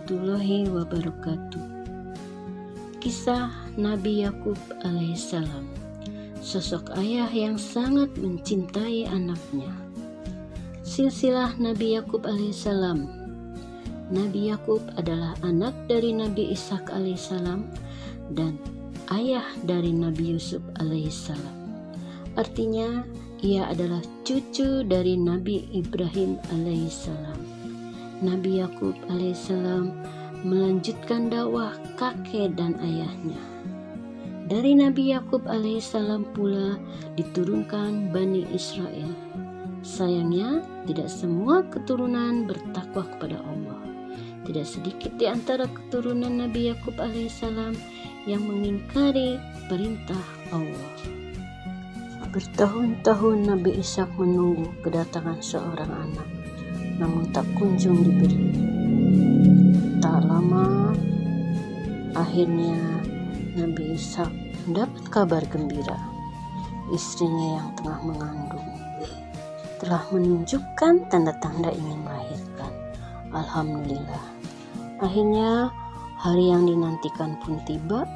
warahmatullahi wabarakatuh. Kisah Nabi Yakub alaihissalam, sosok ayah yang sangat mencintai anaknya. Silsilah Nabi Yakub alaihissalam. Nabi Yakub adalah anak dari Nabi Ishak alaihissalam dan ayah dari Nabi Yusuf alaihissalam. Artinya, ia adalah cucu dari Nabi Ibrahim alaihissalam. Nabi Yakub alaihissalam melanjutkan dakwah kakek dan ayahnya. Dari Nabi Yakub alaihissalam pula diturunkan Bani Israel. Sayangnya, tidak semua keturunan bertakwa kepada Allah. Tidak sedikit di antara keturunan Nabi Yakub alaihissalam yang mengingkari perintah Allah. Bertahun-tahun Nabi Ishak menunggu kedatangan seorang anak, namun tak kunjung diberi. Tak lama, akhirnya Nabi Ishak mendapat kabar gembira. Istrinya yang tengah mengandung telah menunjukkan tanda-tanda ingin melahirkan. Alhamdulillah. Akhirnya hari yang dinantikan pun tiba.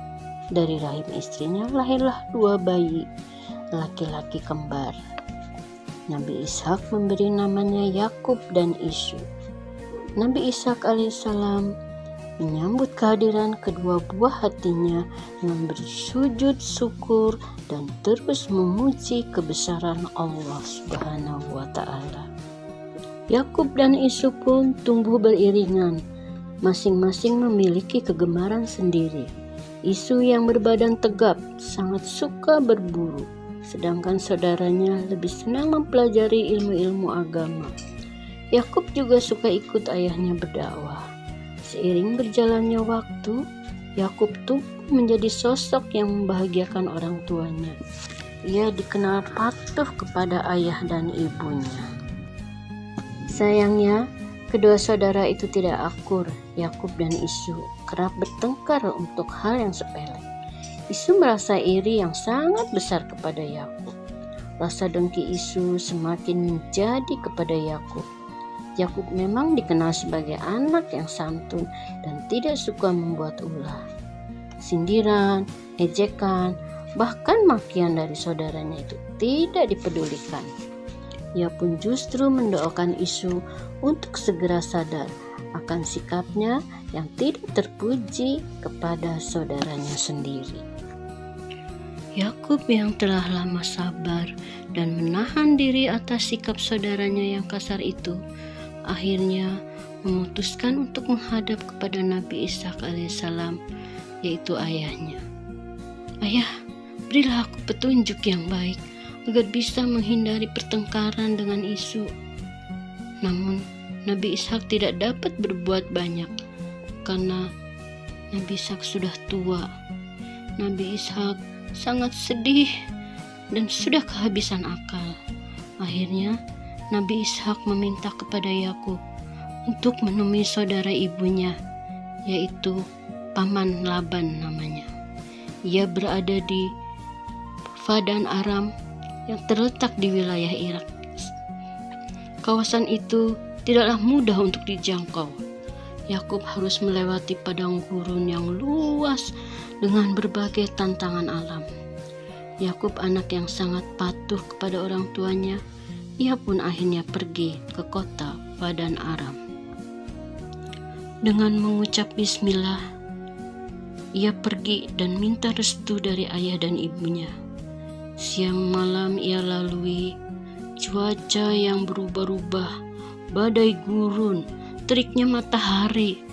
Dari rahim istrinya lahirlah 2 bayi laki-laki kembar. Nabi Ishak memberi namanya Yakub dan Isu. Nabi Ishak alaihissalam menyambut kehadiran kedua buah hatinya dengan bersujud syukur dan terus memuji kebesaran Allah Subhanahu wa Ta'ala. Yakub dan Isu pun tumbuh beriringan, masing-masing memiliki kegemaran sendiri. Isu yang berbadan tegap sangat suka berburu, sedangkan saudaranya lebih senang mempelajari ilmu-ilmu agama. Yakub juga suka ikut ayahnya berdakwah. Seiring berjalannya waktu, Yakub tumbuh menjadi sosok yang membahagiakan orang tuanya. Ia dikenal patuh kepada ayah dan ibunya. Sayangnya, kedua saudara itu tidak akur. Yakub dan Isu kerap bertengkar untuk hal yang sepele. Isu merasa iri yang sangat besar kepada Yakub. Rasa dengki Isu semakin menjadi kepada Yakub. Yakub memang dikenal sebagai anak yang santun dan tidak suka membuat ulah. Sindiran, ejekan, bahkan makian dari saudaranya itu tidak dipedulikan. Ia pun justru mendoakan Isu untuk segera sadar akan sikapnya yang tidak terpuji kepada saudaranya sendiri. Yakub yang telah lama sabar dan menahan diri atas sikap saudaranya yang kasar itu, akhirnya memutuskan untuk menghadap kepada Nabi Ishak alaihissalam, yaitu ayahnya. Ayah, berilah aku petunjuk yang baik agar bisa menghindari pertengkaran dengan Isu. Namun Nabi Ishak tidak dapat berbuat banyak karena Nabi Ishak sudah tua. Nabi Ishak sangat sedih dan sudah kehabisan akal. Akhirnya Nabi Ishak meminta kepada Yakub untuk menemui saudara ibunya, yaitu Paman Laban namanya. Ia berada di Padan Aram yang terletak di wilayah Irak. Kawasan itu tidaklah mudah untuk dijangkau. Yakub harus melewati padang gurun yang luas dengan berbagai tantangan alam. Yakub anak yang sangat patuh kepada orang tuanya. Ia pun akhirnya pergi ke kota Padan Aram. Dengan mengucap bismillah, ia pergi dan minta restu dari ayah dan ibunya. Siang malam ia lalui cuaca yang berubah-ubah, badai gurun, teriknya matahari.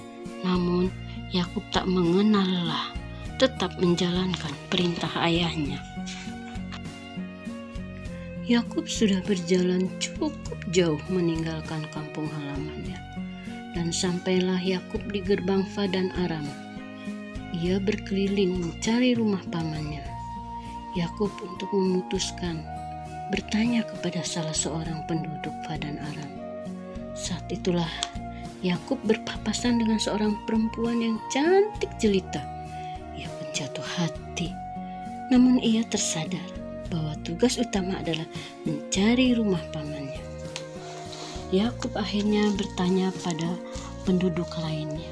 Namun Yakub tak mengenal lelah, tetap menjalankan perintah ayahnya. Yakub sudah berjalan cukup jauh meninggalkan kampung halamannya, dan sampailah Yakub di gerbang Padan Aram. Ia berkeliling mencari rumah pamannya. Yakub untuk memutuskan bertanya kepada salah seorang penduduk Padan Aram. Saat itulah Yakub berpapasan dengan seorang perempuan yang cantik jelita. Ia pun jatuh hati, namun ia tersadar bahwa tugas utama adalah mencari rumah pamannya. Yakub akhirnya bertanya pada penduduk lainnya,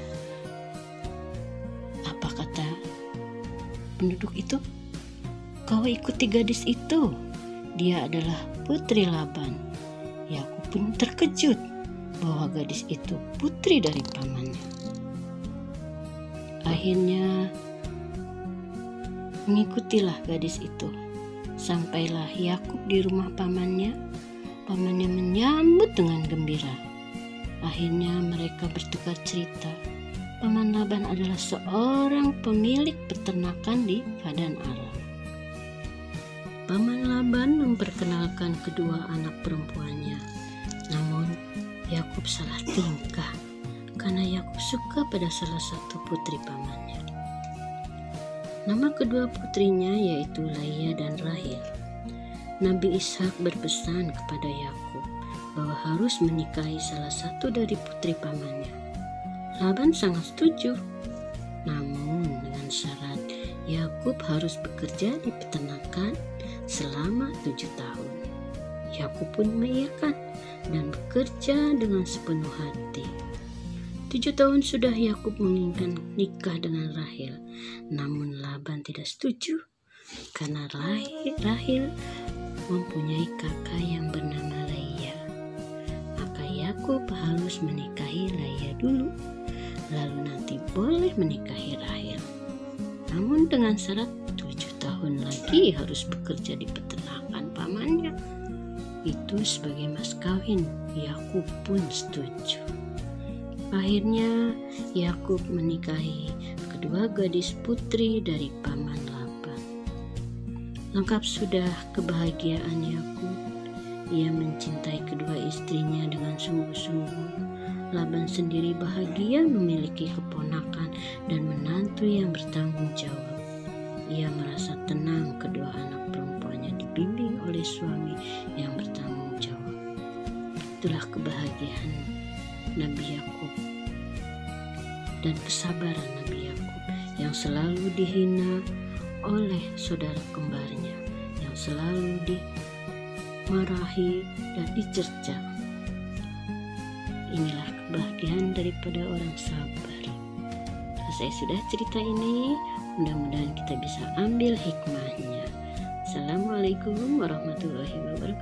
penduduk itu, "Kau ikuti gadis itu. Dia adalah putri Laban." Yakub pun terkejut bahwa gadis itu putri dari pamannya. Akhirnya mengikutilah gadis itu. Sampailah Yakub di rumah pamannya. Pamannya menyambut dengan gembira. Akhirnya mereka bertukar cerita. Paman Laban adalah seorang pemilik peternakan di Padan Aram. Paman Laban memperkenalkan kedua anak perempuannya. Namun Yakub salah tingkah karena Yakub suka pada salah satu putri pamannya. Nama kedua putrinya yaitu Leah dan Rahel. Nabi Ishak berpesan kepada Yakub bahwa harus menikahi salah satu dari putri pamannya. Laban sangat setuju, namun dengan syarat Yakub harus bekerja di peternakan selama 7 tahun. Yakub pun mengiyakan dan bekerja dengan sepenuh hati. 7 tahun sudah Yakub menginginkan nikah dengan Rahel, namun Laban tidak setuju karena Rahel mempunyai kakak yang bernama Leah. Maka Yakub harus menikahi Leah dulu, lalu nanti boleh menikahi Rahel. Namun dengan syarat 7 tahun lagi harus bekerja di peternakan pamannya. Itu sebagai mas kawin. Yakub pun setuju. Akhirnya Yakub menikahi kedua gadis putri dari paman Laban. Lengkap sudah kebahagiaan Yakub. Ia mencintai kedua istrinya dengan sungguh-sungguh. Laban sendiri bahagia memiliki keponakan dan menantu yang bertanggung jawab. Ia merasa tenang kedua anak perempuannya dibimbing oleh suami yang bertanggung jawab. Itulah kebahagiaan Nabi Yakub dan kesabaran Nabi Yakub yang selalu dihina oleh saudara kembarnya, yang selalu dimarahi dan dicerca. Inilah kebahagiaan daripada orang sabar. Saya sudah cerita ini, mudah-mudahan kita bisa ambil hikmahnya. Assalamualaikum warahmatullahi wabarakatuh.